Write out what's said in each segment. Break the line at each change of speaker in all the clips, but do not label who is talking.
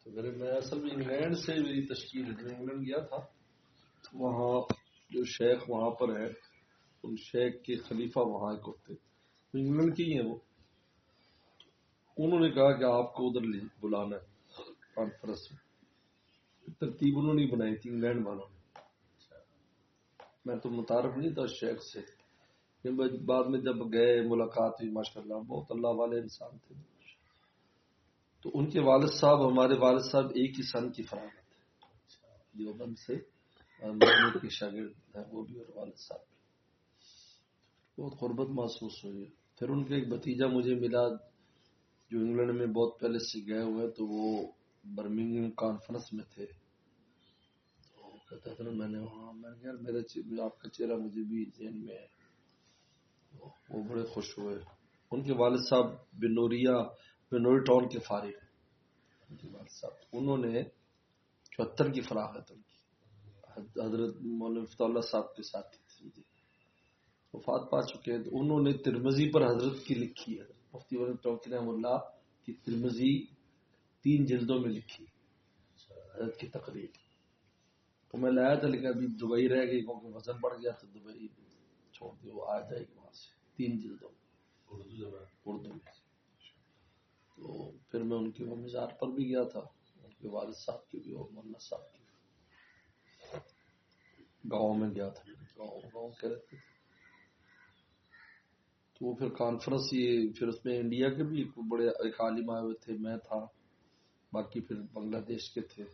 تو میں اصل میں انگلینڈ سے میری تشکیل ہے. میں انگلینڈ گیا تھا، وہاں جو شیخ وہاں پر ہے، ان شیخ کے خلیفہ وہاں ایک ہوتے، انگلینڈ کے ہی ہیں وہ. انہوں نے کہا کہ آپ کو ادھر بلانا ہے کانفرنس میں. ترتیب انہوں نے بنائی تھی انگلینڈ والوں نے. میں تو متعارف نہیں تھا شیخ سے، بعد میں جب گئے ملاقات ہوئی، ماشاءاللہ بہت اللہ والے انسان تھے. تو ان کے والد صاحب، ہمارے والد صاحب ایک ہی سن کی فراغت ہے، دیوبند سے مدنی کے شاگرد ہیں وہ بھی، اور والد صاحب بھی. بہت غربت محسوس ہوئی. پھر ان کا ایک بھتیجا مجھے ملا جو انگلینڈ میں بہت پہلے سے گئے ہوئے، تو وہ برمنگھم کانفرنس میں تھے. تو کہتا تھا میں نے وہاں، میں نے میرے آپ کا چہرہ مجھے بھی ذہن میں ہے. وہ بڑے خوش ہوئے. ان کے والد صاحب بنوری ٹاؤن کے فارغ ہیں. ان کے والد صاحب انہوں نے 74 کی فراغت ان کی حضرت مولانا مفتاح اللہ صاحب کے ساتھ تھی، وفات پا چکے ہیں. تو انہوں نے ترمذی پر حضرت کی لکھی ہے، مفتی مولانا توقیر رحمہ اللہ کی ترمذی 3 جلدوں میں لکھی حضرت کی تقریر. تو میں لایا تھا، لیکن ابھی دبئی رہ گئی کیونکہ وزن بڑھ گیا تو دبئی چھوڑ دی. وہ آ جائے گی وہاں سے 3 جلدوں اردو میں. تو پھر میں ان کے وہ مزار پر بھی گیا تھا، ان کے والد صاحب کی بھی اور مولانا صاحب کی. گاؤں میں گیا تھا، گاؤں کہہ رہے تھے. تو پھر کانفرنس یہ، پھر اس میں انڈیا کے بھی بڑے ایک عالم آئے ہوئے تھے، میں تھا، باقی پھر بنگلہ دیش کے تھے.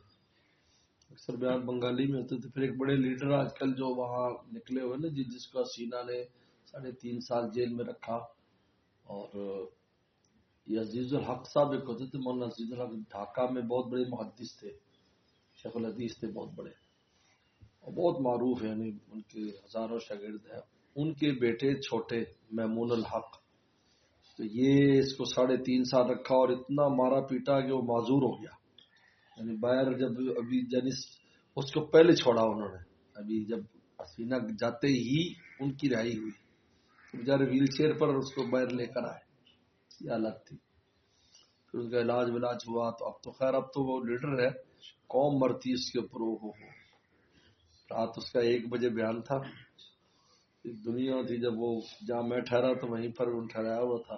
اکثر بیان بنگالی میں ہوتے تھے. پھر ایک بڑے لیڈر آج کل جو وہاں نکلے ہوئے نا، جس کو حسینہ نے 3.5 سال جیل میں رکھا. اور یہ عزیز الحق صاحب ایک ہوتے تھے، مولانا عزیز الحق، ڈھاکہ میں بہت بڑے محدث تھے، شیخ الحدیث تھے بہت بڑے اور بہت معروف ہیں، یعنی ان کے ہزاروں شاگرد ہیں. ان کے بیٹے چھوٹے میمون الحق، تو یہ اس کو 3.5 سال رکھا اور اتنا مارا پیٹا کہ وہ معذور ہو گیا. یعنی باہر جب ابھی جنس اس کو پہلے چھوڑا انہوں نے، ابھی جب حسینہ جاتے ہی ان کی رہائی ہوئی، بیچارے ویل چیئر پر اس کو باہر لے کر آئے. یہ حالت تھی. پھر اس کا علاج ہوا. تو اب تو خیر اب تو وہ لیڈر ہے، قوم مرتی اس کے اوپر. ہو رات اس کا 1 بجے بیان تھا. ایک دنیا تھی، جب وہ جہاں میں ٹھہرا تو وہیں پر وہ ٹھہرایا ہوا تھا.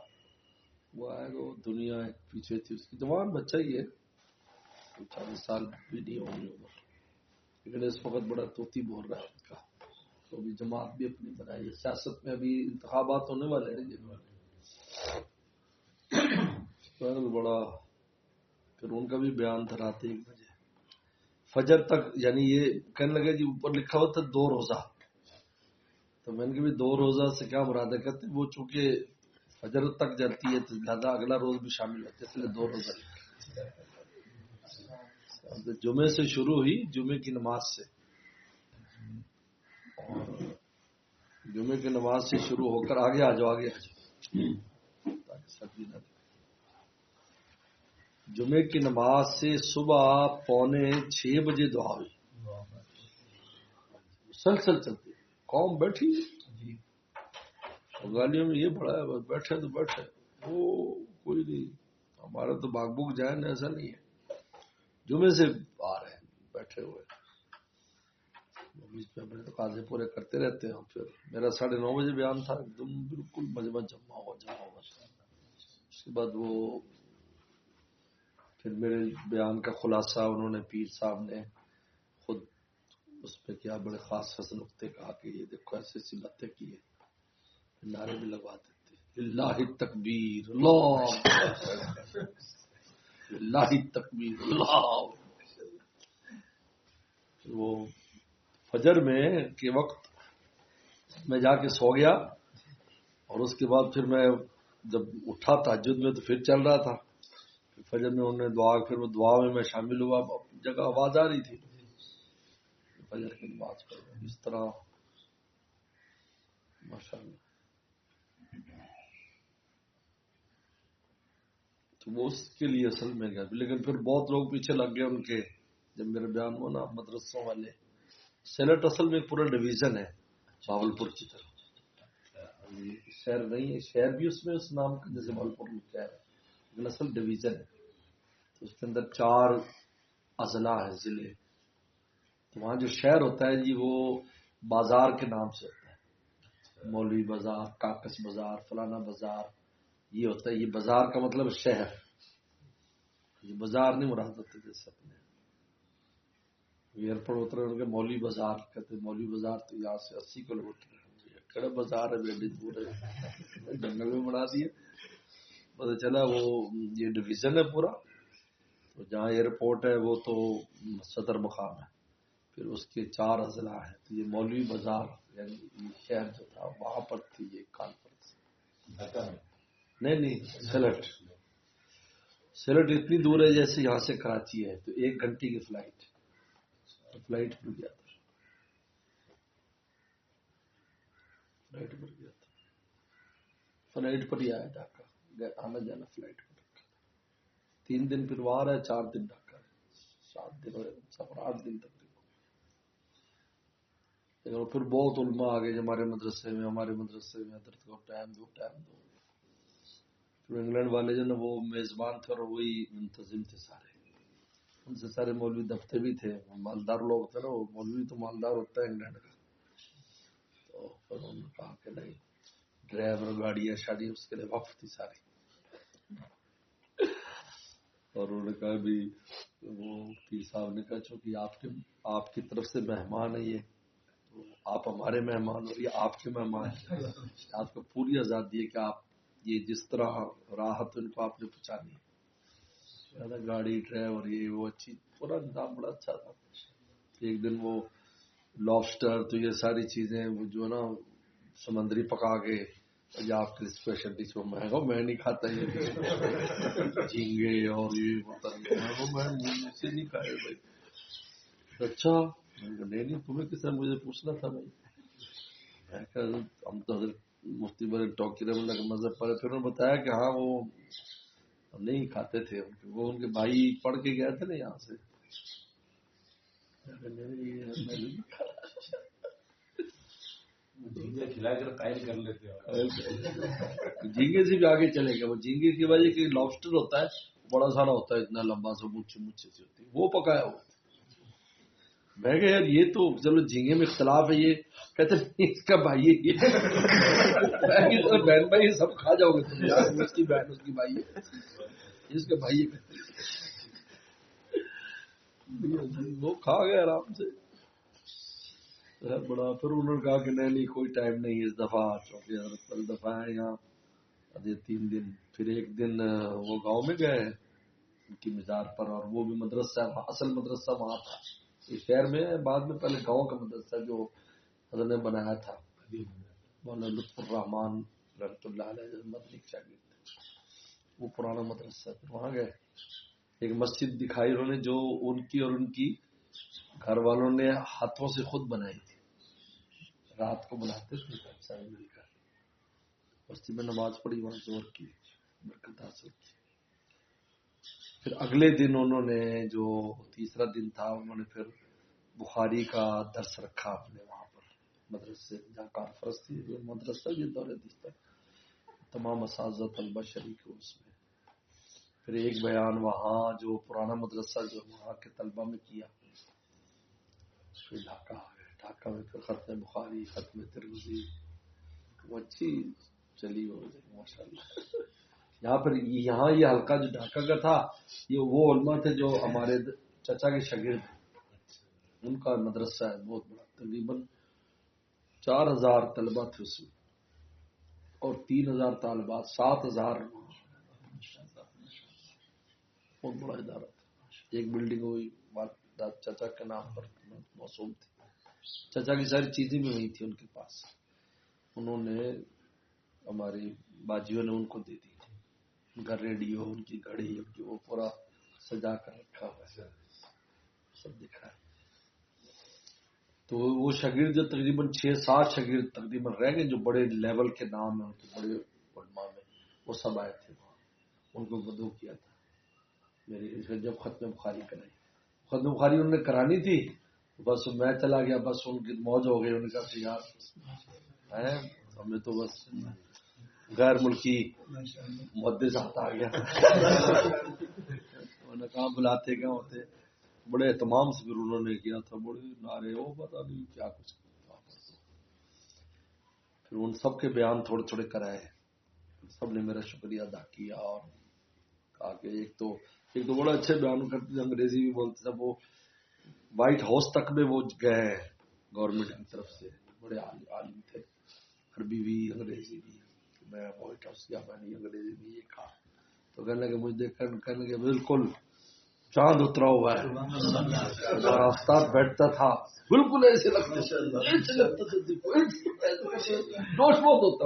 وہ آئے تو دنیا ایک پیچھے تھی. اس کی جوان بچہ ہی ہے، 40 سال بھی نہیں ہوگی عمر، لیکن اس وقت بڑا توتی بول رہا ہے ان کا. تو ابھی جماعت بھی اپنی بنائی ہے. سیاست میں ابھی انتخابات ہونے والے ہیں بڑا. پھر ان کا بھی بیان تھا رات 1 بجے فجر تک. یعنی یہ کہنے لگے جی اوپر لکھا ہوا تھا 2 روزہ. تو میں نے کہا 2 روزہ سے کیا مراد ہے؟ کہتے وہ چونکہ فجر تک جلتی ہے تو لہٰذا اگلا روز بھی شامل ہوتا ہے، اس لیے 2 روزہ لکھا. جمعے سے شروع ہوئی، جمعے کی نماز سے، اور جمعے کی نماز سے شروع ہو کر آگے آ جاؤ تاکہ سردی نہ لگے. جمعے کی نماز سے صبح 5:45 بجے دعا ہوئی، مسلسل چلتی. قوم بیٹھی، گالیوں میں یہ پڑا ہے بس بیٹھے تو بیٹھے، وہ کوئی نہیں. ہمارا تو باغ بک جائے نا، ایسا نہیں ہے. جمعے سے آ رہے ہیں بیٹھے ہوئے، بیچ میں اپنے تقاضے پورے کرتے رہتے ہیں. پھر میرا 9:30 بجے بیان تھا، ایک دم بالکل مجمع جمع ہوا. اس کے بعد وہ پھر میرے بیان کا خلاصہ انہوں نے، پیر صاحب نے خود اس پہ کیا بڑے خاص نقطے کہا کہ یہ دیکھو ایسی ایسی باتیں کی ہے. نعرے بھی لگوا دیتے، اللہ تکبیر، اللہ تکبیر، اللہ. وہ فجر میں کے وقت میں جا کے سو گیا، اور اس کے بعد پھر میں جب اٹھا تہجد میں تو پھر چل رہا تھا. فجر میں انہوں نے دعا، پھر وہ دعا میں شامل ہوا. جگہ آواز آ رہی تھی فجر کی نماز پر. اس طرح ماشاءاللہ. تو وہ اس کے لیے اصل میں گیا. لیکن پھر بہت لوگ پیچھے لگ گئے ان کے. جب میرے بیان ہوا نا، مدرسوں والے، سیلٹ اصل میں پورا ڈویژن ہے بھاولپور کی طرف. شہر نہیں ہے، شہر بھی اس میں اس نام کا جیسے بھاولپور لکھا ہے. لیکن اصل ڈویژن ہے. تو اس کے اندر 4 اضلاع ہیں، ضلع. تو وہاں جو شہر ہوتا ہے جی وہ بازار کے نام سے ہوتا ہے. مولوی بازار، کاکس بازار، فلانا بازار، یہ ہوتا ہے. یہ بازار کا مطلب شہر. یہ بازار نہیں مراد ہوتے جیسے اپنے ایئرپورٹ اترے ان کے مولوی بازار کہتے ہیں. مولوی بازار تو یہاں سے 80 کلومیٹر کڑا بازار ہے، بیٹی دور ہے، جنگل میں بنا دیے. پتہ چلا وہ یہ ڈویژن ہے پورا. تو جہاں ایئرپورٹ ہے وہ تو صدر مقام ہے. پھر اس کے 4 اضلاع ہیں. تو یہ مولوی بازار یعنی یہ شہر جو تھا وہاں پر تھی یہ کانفرنس. نہیں سلٹ. سلٹ اتنی دور ہے جیسے یہاں سے کراچی ہے، تو 1 گھنٹے کی فلائٹ پر گیا تھا. فلائٹ پر ہی آیا ڈھاکہ. آنا جانا فلائٹ پر رکھا. 3 دن پھر وہاں رہا، 4 دن ڈھاکہ، 7 دن سفر، 8 دن تقریبا. لیکن پھر بہت علماء آ گئے ہمارے مدرسے میں حضرت کو ٹائم دو. پھر انگلینڈ والے جو نا وہ میزبان تھے اور وہی منتظم تھے سارے. ان سے سارے مولوی دفتے بھی تھے، مالدار لوگ تھے نا. وہ مولوی تو مالدار ہوتا ہے انگلینڈ کا. تو پھر انہوں نے کہا کہ نہیں، ڈرائیور گاڑیاں شادی اس کے لیے وقف تھی ساری. اور انہوں نے کہا بھی وہ پیر صاحب نے کہا چونکہ آپ کی طرف سے مہمان ہے، یہ آپ ہمارے مہمان اور یہ آپ کے مہمان ہیں. آپ کو پوری آزادی ہے کہ آپ یہ جس طرح راحت ان کو آپ نے پہنچانی ہے. گاڑی ڈرائیور یہ وہ اچھی، پورا نظام بڑا اچھا تھا. ایک دن وہ لابسٹر تو یہ ساری چیزیں وہ جو نا سمندری پکا کے آپ کے اسپیشل ڈش وہ میں نہیں کھاتا یہ جھینگے اور یہ میں سے نہیں کھائے بھائی. اچھا نہیں تمہیں کس طرح مجھے پوچھنا تھا بھائی. میں کہا ہم تو حضرت مفتی بڑے ٹوکی رحمۃ اللہ کے مذہب پر. پھر انہوں نے بتایا کہ ہاں وہ نہیں کھاتے تھے، وہ ان کے بھائی پڑھ کے گئے تھے نا یہاں سے.
کھلا کر قائل کر لیتے
جھینگے سے بھی آگے چلے گئے. وہ جھینگے کی وجہ کہ لابسٹر ہوتا ہے بڑا سارا ہوتا ہے، اتنا لمبا سا مچھے سے ہوتی ہے، وہ پکایا ہوا. میں کہ یار یہ تو چلو جھینگے میں اختلاف ہے، یہ کہتے اس کا بھائی ہے یہ. بہن بھائی سب کھا جاؤ گے تم یار، اس کی بہن اس کی بھائی ہے، اس کا بھائی ہے. وہ کھا گئے آرام سے بڑا. پھر انہوں نے کہا کہ نہیں کوئی ٹائم نہیں اس دفعہ، چونکہ حضرت کل دفعہ ہے یہاں 3 دن. پھر ایک دن وہ گاؤں میں گئے ان کی مزار پر، اور وہ بھی مدرسہ، اصل مدرسہ وہاں تھا. اس شہر میں بعد میں پہلے گاؤں کا مدرسہ جو حضرت نے بنایا تھا، مولانا لطف الرحمان رحمۃ اللہ علیہ مدنی شاگرد، وہ پرانا مدرسہ. وہاں گئے، ایک مسجد دکھائی انہوں نے جو ان کی اور ان کی گھر والوں نے ہاتھوں سے خود بنائی تھی. رات کو بناتے تھے سب مل کر. مسجد میں نماز پڑھی، وہاں زور کی برکت حاصل کی. پھر اگلے دن انہوں نے جو تیسرا دن تھا، انہوں نے پھر بخاری کا درس رکھا اپنے وہاں پر مدرسے جہاں کانفرنس تھی. مدرسہ یہ دور حدیث تھا، تمام اساتذہ طلبہ شریک اس میں. پھر ایک بیان وہاں جو پرانا مدرسہ جو وہاں کے طلبہ میں کیا. پھر ڈھاکہ میں پھر ختم بخاری، ختم ترمذی، وہ اچھی چلی ہو ماشاء اللہ. یہاں یہ حلقہ جو ڈھاکہ کا تھا، یہ وہ علماء تھے جو ہمارے چچا کے شاگرد تھے. ان کا مدرسہ ہے بہت بڑا، تقریباً 4000 طلبہ تھے اس میں، اور 3000 طالبات، 7000. بہت بڑا ادارہ تھا. ایک بلڈنگ ہوئی چچا کے نام پر موسوم تھی. چچا کی ساری چیزیں بھی وہی تھی ان کے پاس. انہوں نے ہماری باجیوں نے ان کو دے دی. ان کا ریڈیو، ان کی گھڑی، ان کی وہ پورا سجا کر رکھا ہوا ہے، سب دکھا ہے. تو وہ شاگرد جو تقریباً 6-7 شاگرد تقریباً رہ گئے جو بڑے لیول کے نام ہیں ان کے، بڑے علماء میں، وہ سب آئے تھے وہاں. ان کو بدو کیا تھا میری جب ختم بخاری کرائی. ختم بخاری انہوں نے کرانی تھی، بس میں چلا گیا، بس ان کی موج ہو گئی. انہوں نے کہا کہ یار ہمیں تو بس غیر ملکی محدث ہاتھ آ گیا انہوں نے کہا بلاتے کیا ہوتے، بڑے اہتمام سے پھر انہوں نے کیا تھا، بڑے نعرے وہ پتا نہیں کیا کچھ. پھر ان سب کے بیان تھوڑے تھوڑے کرائے، سب نے میرا شکریہ ادا کیا اور کہا کہ ایک تو بڑا اچھے بیان کرتے تھے، انگریزی بھی بولتے تھے، وہ وائٹ ہاؤس تک میں وہ گئے گورنمنٹ کی طرف سے، بڑے عالم تھے، عربی بھی انگریزی بھی. میں وائٹ ہاؤس گیا، میں نے انگریزی بھی یہ کہا تو کہنے لگے مجھے دیکھ کر کہنے لگے بالکل چاند اترا ہوا ہے، آفتاب بیٹھتا تھا بالکل ایسے لگتا جوش بہت ہوتا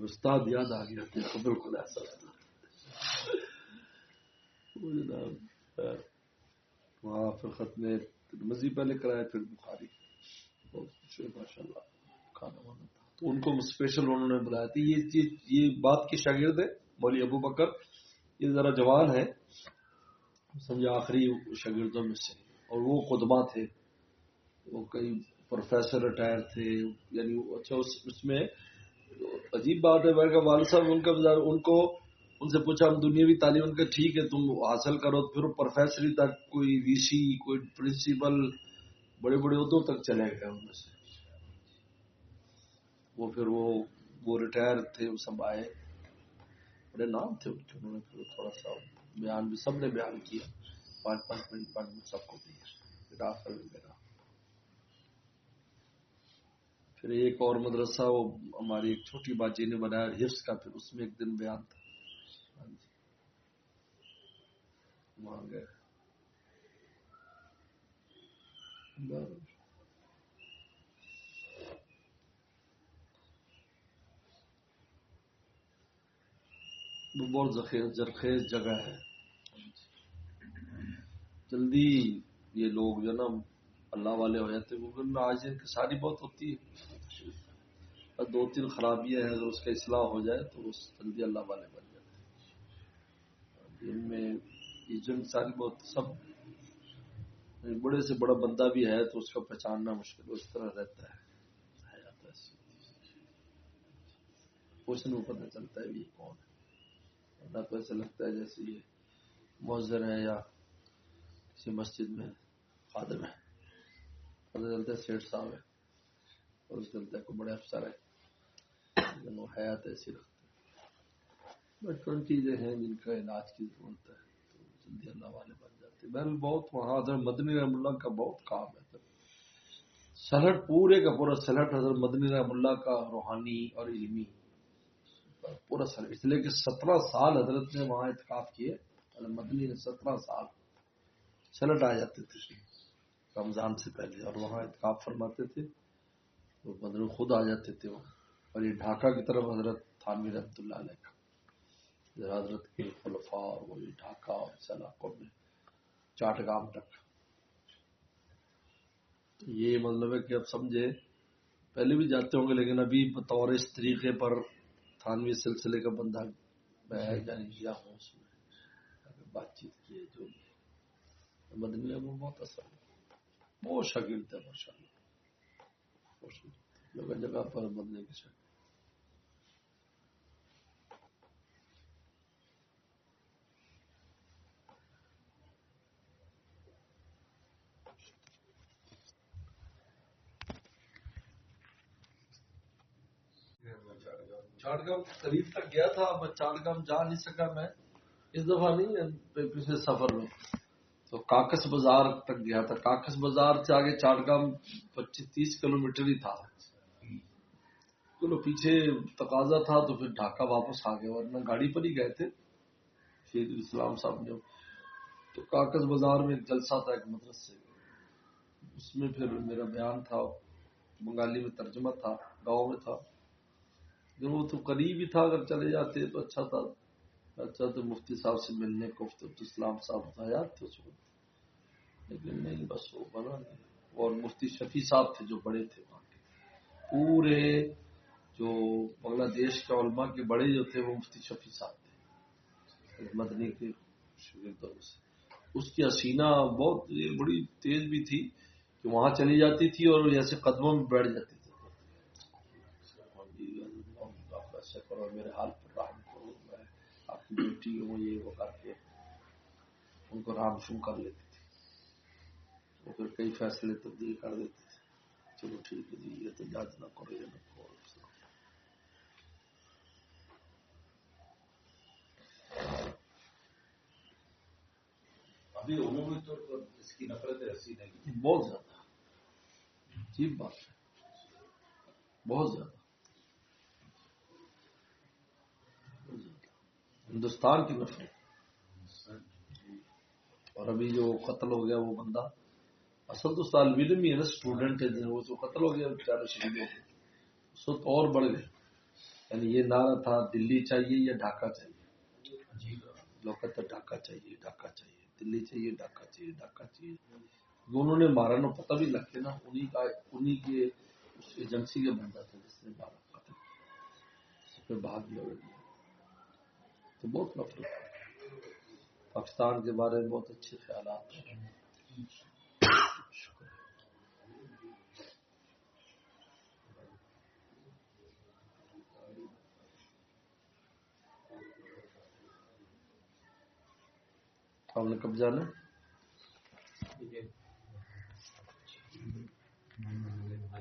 استاد یاد آ گیا تو بالکل ایسا وہاں پھر ختم ترمذی پہلے کرایا، پھر بخاری، بہت کچھ ماشاء اللہ کھانا وانا تھا. تو ان کو اسپیشل انہوں نے بلایا تھا. یہ بات کے شاگرد ہے مولوی ابو بکر، یہ ذرا جوان ہے سمجھے آخری شاگردوں میں سے، اور وہ قدما تھے، وہ کئی پروفیسر ریٹائر تھے. یعنی اچھا اس میں عجیب بات ہے، میں کہ والد صاحب ان کو ان سے پوچھا ہم دنیاوی تعلیم، ان کا ٹھیک ہے تم حاصل کرو، پھر پروفیسری تک، کوئی وی سی، کوئی پرنسپل، بڑے بڑے عہدوں تک چلے گئے ان میں سے. وہ پھر وہ ریٹائر تھے، وہ سب آئے، بڑے نام تھے ان کے، انہوں نے پھر تھوڑا سا بیان بھی سب نے بیان کیا، 5-5 منٹ سب کو دیا، آخر میں میرا. پھر ایک اور مدرسہ وہ ہماری ایک چھوٹی باجی نے بنایا حفظ کا، پھر اس میں ایک دن بیان تھا، وہاں گئے. وہ بہت زرخیز جگہ ہے، جلدی یہ لوگ جو نا اللہ والے ہو جاتے ہیں، آج انکساری بہت ہوتی ہے، 2-3 خرابیاں ہیں، اگر اس کا اصلاح ہو جائے تو اس جلدی اللہ والے بن جاتے ہیں. ان میں یہ جو انکساری بہت، سب بڑے سے بڑا بندہ بھی ہے تو اس کا پہچاننا مشکل، اس طرح رہتا ہے، کچھ نہیں پتہ چلتا ہے یہ کون ہے، نہ تو ایسا لگتا ہے جیسے یہ مؤذن ہے یا کسی مسجد میں خادم ہے، پتہ چلتا ہے سیٹھ صاحب ہے، اور اس چلتا ہے کوئی بڑے افسر ہے، لیکن وہ حیات ایسی رکھتے ہیں. بچپن چیزیں ہیں جن کا علاج کی ضرورت ہے، تو جلدی اللہ والے بن جاتے ہیں. بہرحال بہت وہاں حضرت مدنی رحمۃ اللہ کا بہت کام ہے، سلٹ پورے کا پورا سلٹ حضرت مدنی رحمۃ اللہ کا روحانی اور علمی پورا سلٹ، اس لیے کہ 17 سال حضرت نے وہاں اعتکاف کیے، حضرت مدنی نے 17 سال سلٹ آ جاتے تھے رمضان سے پہلے، اور وہاں اعتکاف فرماتے تھے، وہ مدنی خود آ جاتے تھے وہاں. اور یہ ڈھاکہ کی طرف حضرت تھانوی رحمۃ اللہ علیہ کا، حضرت کے خلفاء اور وہ ڈھاکہ اور اس علاقوں میں چاٹگام تک. یہ مطلب ہے کہ اب سمجھے پہلے بھی جاتے ہوں گے، لیکن ابھی بطور اس طریقے پر تھانوی سلسلے کا بندہ میں جانی کیا ہوں، اس میں بات چیت کی ہے، جو مدنی میں بہت اثر ہے، بہت شاگرد ہے ماشاء اللہ، جگہ جگہ پر مدنی کے شاگرد. چاٹگام قریب تک گیا تھا، میں چاٹگام جا نہیں سکا، میں اس دفعہ نہیں، پچھلے سفر میں تو کاکس بازار تک گیا تھا. کاکس بازار سے آگے چاٹگام 25-30 کلومیٹر ہی تھا، چلو پیچھے تقاضا تھا تو پھر ڈھاکہ واپس آ گئے، ورنہ گاڑی پر ہی گئے تھے شہید الاسلام صاحب نے. تو کاکس بازار میں ایک جلسہ تھا ایک مدرسے، اس میں پھر میرا بیان تھا، بنگالی میں ترجمہ تھا، گاؤں میں تھا، وہ تو قریب ہی تھا، اگر چلے جاتے تو اچھا تھا. اچھا تو مفتی صاحب سے ملنے کو اسلام صاحب حیات تھے اس وقت، لیکن نہیں بس وہ بنا نہیں. اور مفتی شفیع صاحب تھے جو بڑے تھے وہاں کے، پورے جو بنگلہ دیش کے علماء کے بڑے جو تھے وہ مفتی شفیع صاحب تھے مدنی کے شاگردوں سے. اس کی حسینہ بہت بڑی تیز بھی تھی کہ وہاں چلی جاتی تھی اور جیسے قدموں میں بیٹھ جاتی تھی. آپ ایسا کرو، میرے حال پر رحم کرو، میں آپ کی بیٹی ہوں، یہ وہ کر کے ان کو رام شم کر لیتی تھی. وہ پھر کئی فیصلے تبدیل کر دیتے تھے. چلو ٹھیک ہے جی، یہ تو جاج نہ کرو، یہ نہ کرو.
ابھی عمومی طور پر اس کی نفرت رسی نہیں،
بہت زیادہ عجیب بات ہے، بہت زیادہ. ہندوستان کی نفرت. اور ابھی جو قتل ہو گیا وہ بندہ اصل تو طالب علم ہی ہے نا، اسٹوڈنٹ ہے، وہ تو قتل ہو گیا بیچارے، شہید ہو گئے. اس وقت اور بڑھ گئے. یعنی یہ نعرہ تھا دلی چاہیے یا ڈھاکہ چاہیے. لوگ کہتے ڈھاکہ چاہیے، ڈھاکہ چاہیے، دلی چاہیے، ڈھاکہ چاہیے، ڈھاکہ چاہیے. انہوں نے مارا نہ پتہ بھی لگ کے نا، انہی کے اس ایجنسی کا بندہ تھا جس نے مارا قتل، پھر بھاگ گیا. تو بہت نفرت ہے. پاکستان کے بارے میں بہت اچھے خیالات ہیں. ہم نے کب جانا؟